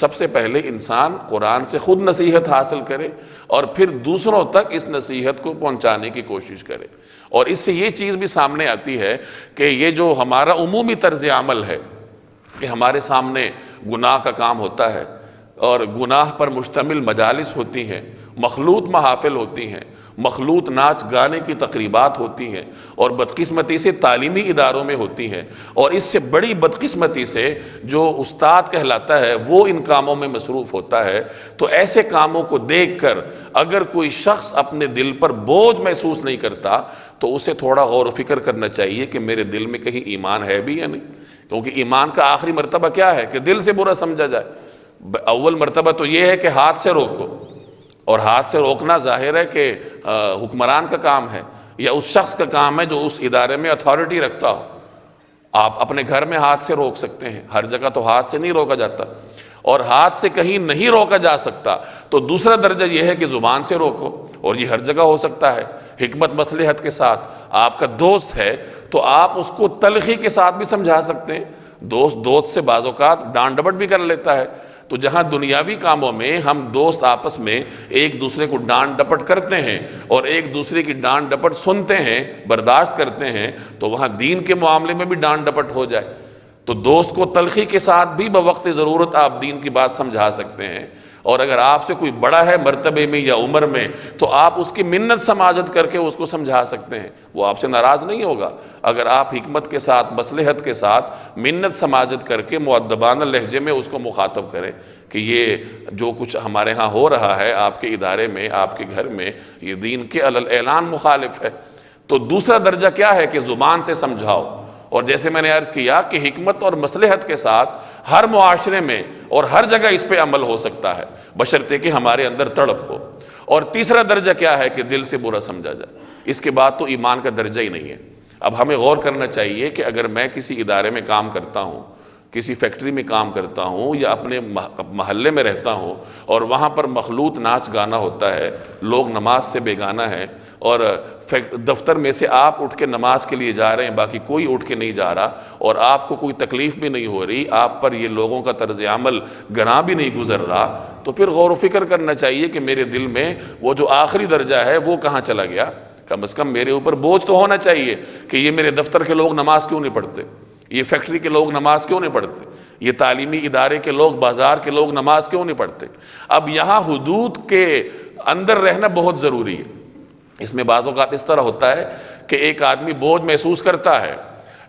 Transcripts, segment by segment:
سب سے پہلے انسان قرآن سے خود نصیحت حاصل کرے اور پھر دوسروں تک اس نصیحت کو پہنچانے کی کوشش کرے۔ اور اس سے یہ چیز بھی سامنے آتی ہے کہ یہ جو ہمارا عمومی طرز عمل ہے کہ ہمارے سامنے گناہ کا کام ہوتا ہے اور گناہ پر مشتمل مجالس ہوتی ہیں، مخلوط محافل ہوتی ہیں، مخلوط ناچ گانے کی تقریبات ہوتی ہیں، اور بدقسمتی سے تعلیمی اداروں میں ہوتی ہیں، اور اس سے بڑی بدقسمتی سے جو استاد کہلاتا ہے وہ ان کاموں میں مصروف ہوتا ہے۔ تو ایسے کاموں کو دیکھ کر اگر کوئی شخص اپنے دل پر بوجھ محسوس نہیں کرتا تو اسے تھوڑا غور و فکر کرنا چاہیے کہ میرے دل میں کہیں ایمان ہے بھی یا نہیں، کیونکہ ایمان کا آخری مرتبہ کیا ہے کہ دل سے برا سمجھا جائے۔ اول مرتبہ تو یہ ہے کہ ہاتھ سے روکو، اور ہاتھ سے روکنا ظاہر ہے کہ حکمران کا کام ہے یا اس شخص کا کام ہے جو اس ادارے میں اتھارٹی رکھتا ہو۔ آپ اپنے گھر میں ہاتھ سے روک سکتے ہیں، ہر جگہ تو ہاتھ سے نہیں روکا جاتا، اور ہاتھ سے کہیں نہیں روکا جا سکتا تو دوسرا درجہ یہ ہے کہ زبان سے روکو، اور یہ ہر جگہ ہو سکتا ہے حکمت مصلحت کے ساتھ۔ آپ کا دوست ہے تو آپ اس کو تلخی کے ساتھ بھی سمجھا سکتے ہیں، دوست سے بعض اوقات ڈانٹ ڈپٹ بھی کر لیتا ہے، تو جہاں دنیاوی کاموں میں ہم دوست آپس میں ایک دوسرے کو ڈانٹ ڈپٹ کرتے ہیں اور ایک دوسرے کی ڈانٹ ڈپٹ سنتے ہیں، برداشت کرتے ہیں، تو وہاں دین کے معاملے میں بھی ڈانٹ ڈپٹ ہو جائے تو دوست کو تلخی کے ساتھ بھی بوقت ضرورت آپ دین کی بات سمجھا سکتے ہیں۔ اور اگر آپ سے کوئی بڑا ہے مرتبے میں یا عمر میں تو آپ اس کی منت سماجت کر کے اس کو سمجھا سکتے ہیں، وہ آپ سے ناراض نہیں ہوگا اگر آپ حکمت کے ساتھ مصلحت کے ساتھ منت سماجت کر کے مؤدبانہ لہجے میں اس کو مخاطب کریں کہ یہ جو کچھ ہمارے ہاں ہو رہا ہے آپ کے ادارے میں، آپ کے گھر میں، یہ دین کے علی الاعلان مخالف ہے۔ تو دوسرا درجہ کیا ہے کہ زبان سے سمجھاؤ، اور جیسے میں نے عرض کیا کہ حکمت اور مصلحت کے ساتھ ہر معاشرے میں اور ہر جگہ اس پہ عمل ہو سکتا ہے بشرطے کہ ہمارے اندر تڑپ ہو۔ اور تیسرا درجہ کیا ہے کہ دل سے برا سمجھا جائے، اس کے بعد تو ایمان کا درجہ ہی نہیں ہے۔ اب ہمیں غور کرنا چاہیے کہ اگر میں کسی ادارے میں کام کرتا ہوں، کسی فیکٹری میں کام کرتا ہوں یا اپنے محلے میں رہتا ہوں اور وہاں پر مخلوط ناچ گانا ہوتا ہے، لوگ نماز سے بیگانہ ہیں، اور دفتر میں سے آپ اٹھ کے نماز کے لیے جا رہے ہیں، باقی کوئی اٹھ کے نہیں جا رہا، اور آپ کو کوئی تکلیف بھی نہیں ہو رہی، آپ پر یہ لوگوں کا طرز عمل گناہ بھی نہیں گزر رہا، تو پھر غور و فکر کرنا چاہیے کہ میرے دل میں وہ جو آخری درجہ ہے وہ کہاں چلا گیا۔ کم از کم میرے اوپر بوجھ تو ہونا چاہیے کہ یہ میرے دفتر کے لوگ نماز کیوں نہیں پڑھتے، یہ فیکٹری کے لوگ نماز کیوں نہیں پڑھتے، یہ تعلیمی ادارے کے لوگ، بازار کے لوگ نماز کیوں نہیں پڑھتے۔ اب یہاں حدود کے اندر رہنا بہت ضروری ہے۔ اس میں بعض اوقات اس طرح ہوتا ہے کہ ایک آدمی بوجھ محسوس کرتا ہے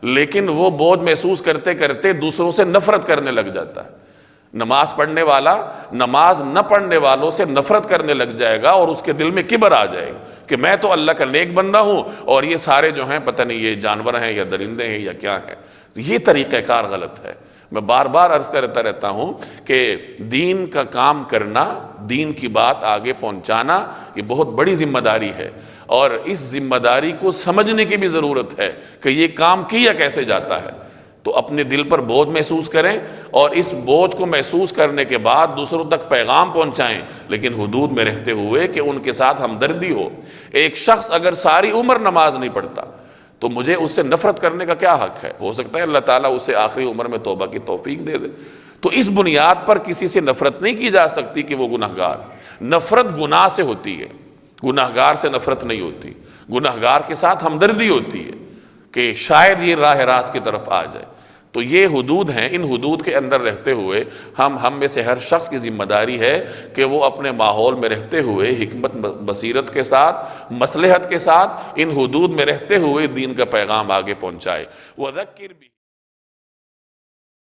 لیکن وہ بوجھ محسوس کرتے کرتے دوسروں سے نفرت کرنے لگ جاتا ہے۔ نماز پڑھنے والا نماز نہ پڑھنے والوں سے نفرت کرنے لگ جائے گا اور اس کے دل میں کبر آ جائے گا کہ میں تو اللہ کا نیک بندہ ہوں اور یہ سارے جو ہیں پتہ نہیں یہ جانور ہیں یا درندے ہیں یا کیا ہیں۔ یہ طریقہ کار غلط ہے۔ میں بار بار عرض کرتا رہتا ہوں کہ دین کا کام کرنا، دین کی بات آگے پہنچانا، یہ بہت بڑی ذمہ داری ہے، اور اس ذمہ داری کو سمجھنے کی بھی ضرورت ہے کہ یہ کام کیا کیسے جاتا ہے۔ تو اپنے دل پر بوجھ محسوس کریں اور اس بوجھ کو محسوس کرنے کے بعد دوسروں تک پیغام پہنچائیں، لیکن حدود میں رہتے ہوئے کہ ان کے ساتھ ہمدردی ہو۔ ایک شخص اگر ساری عمر نماز نہیں پڑھتا تو مجھے اس سے نفرت کرنے کا کیا حق ہے؟ ہو سکتا ہے اللہ تعالیٰ اسے آخری عمر میں توبہ کی توفیق دے دے۔ تو اس بنیاد پر کسی سے نفرت نہیں کی جا سکتی کہ وہ گناہگار۔ نفرت گناہ سے ہوتی ہے، گناہگار سے نفرت نہیں ہوتی۔ گناہگار کے ساتھ ہمدردی ہوتی ہے کہ شاید یہ راہ راست کی طرف آ جائے۔ تو یہ حدود ہیں، ان حدود کے اندر رہتے ہوئے ہم میں سے ہر شخص کی ذمہ داری ہے کہ وہ اپنے ماحول میں رہتے ہوئے حکمت بصیرت کے ساتھ، مصلحت کے ساتھ، ان حدود میں رہتے ہوئے دین کا پیغام آگے پہنچائے۔ وَذَكِّرْ بِهِ